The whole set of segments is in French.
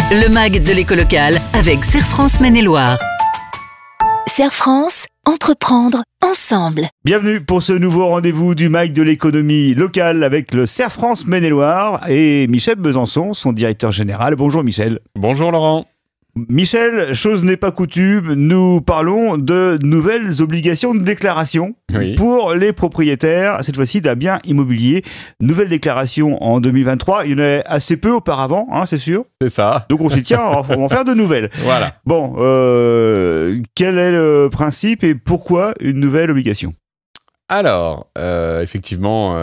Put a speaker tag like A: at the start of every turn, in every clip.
A: Le MAG de l'éco locale avec Serre France Maine-et-Loire. Serre France, entreprendre ensemble.
B: Bienvenue pour ce nouveau rendez-vous du MAG de l'économie locale avec le Serre France Maine-et-Loire et Michel Besançon, son directeur général. Bonjour Michel.
C: Bonjour Laurent.
B: Michel, chose n'est pas coutume, nous parlons de nouvelles obligations de déclaration pour les propriétaires, cette fois-ci d'un bien immobilier. Nouvelle déclaration en 2023, il y en a assez peu auparavant, hein, c'est sûr.
C: C'est ça.
B: Donc on s'y tient, on va en faire de nouvelles.
C: Voilà.
B: Bon, quel est le principe et pourquoi une nouvelle obligation ?
C: Alors, effectivement,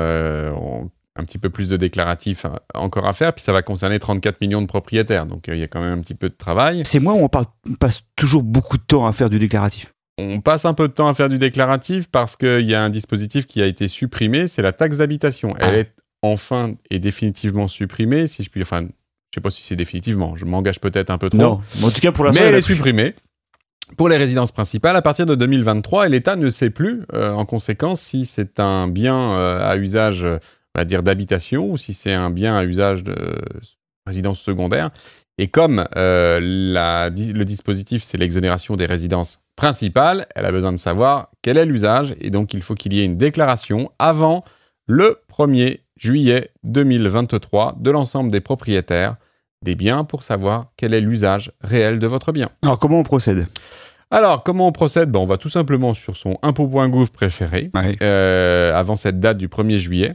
C: un petit peu plus de déclaratifs encore à faire, puis ça va concerner 34 millions de propriétaires, donc il y a quand même un petit peu de travail.
B: C'est moi où on passe toujours beaucoup de temps à faire du déclaratif.
C: On passe un peu de temps à faire du déclaratif parce qu'il y a un dispositif qui a été supprimé, c'est la taxe d'habitation. Elle est enfin et définitivement supprimée, si je puis... Enfin, je ne sais pas si c'est définitivement, je m'engage peut-être un peu trop.
B: Non, en tout cas pour l'instant...
C: Mais elle est supprimée pour les résidences principales à partir de 2023, et l'État ne sait plus, en conséquence, si c'est un bien à usage... on va dire d'habitation, ou si c'est un bien à usage de résidence secondaire. Et comme le dispositif, c'est l'exonération des résidences principales, elle a besoin de savoir quel est l'usage, et donc il faut qu'il y ait une déclaration avant le 1er juillet 2023 de l'ensemble des propriétaires des biens pour savoir quel est l'usage réel de votre bien.
B: Alors, comment on procède ?
C: Alors, comment on procède ? On va tout simplement sur son impôt.gouv préféré, avant cette date du 1er juillet.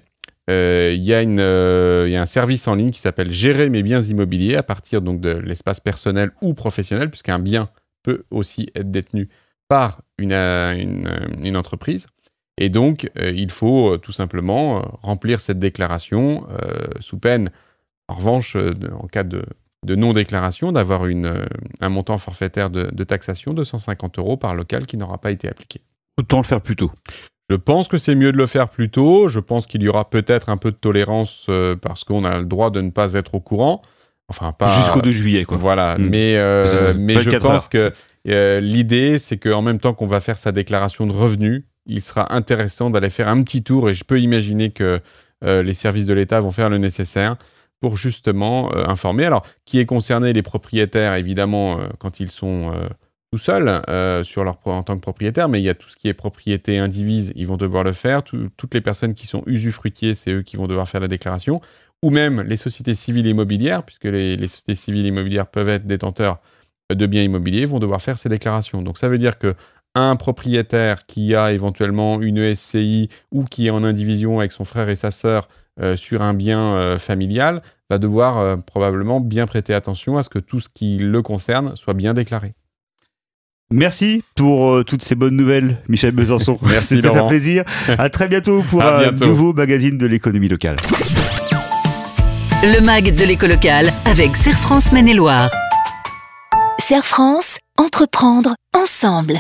C: Il y a un service en ligne qui s'appelle « Gérer mes biens immobiliers » à partir donc, de l'espace personnel ou professionnel, puisqu'un bien peut aussi être détenu par une entreprise. Et donc, il faut tout simplement remplir cette déclaration sous peine, en revanche, en cas de non-déclaration, d'avoir un montant forfaitaire de taxation de 150 € par local qui n'aura pas été appliqué.
B: Autant le faire plus tôt.
C: Je pense que c'est mieux de le faire plus tôt. Je pense qu'il y aura peut-être un peu de tolérance parce qu'on a le droit de ne pas être au courant. Enfin, pas...
B: Jusqu'au 2 juillet, quoi.
C: Voilà. Mais je pense que l'idée, c'est qu'en même temps qu'on va faire sa déclaration de revenus, il sera intéressant d'aller faire un petit tour, et je peux imaginer que les services de l'État vont faire le nécessaire pour justement informer. Alors, qui est concerné ? Les propriétaires, évidemment, quand ils sont... tout seuls en tant que propriétaire, mais il y a tout ce qui est propriété indivise, ils vont devoir le faire. Toutes les personnes qui sont usufruitiers, c'est eux qui vont devoir faire la déclaration. Ou même les sociétés civiles immobilières, puisque les sociétés civiles immobilières peuvent être détenteurs de biens immobiliers, vont devoir faire ces déclarations. Donc ça veut dire qu'un propriétaire qui a éventuellement une SCI ou qui est en indivision avec son frère et sa sœur sur un bien familial va devoir probablement bien prêter attention à ce que tout ce qui le concerne soit bien déclaré.
B: Merci pour toutes ces bonnes nouvelles, Michel Besançon.
C: Merci
B: C'était
C: Laurent.
B: un plaisir. À très bientôt pour un nouveau magazine de l'économie locale.
A: Le MAG de l'éco locale avec Serre France Maine-et-Loire. Serre France, entreprendre ensemble.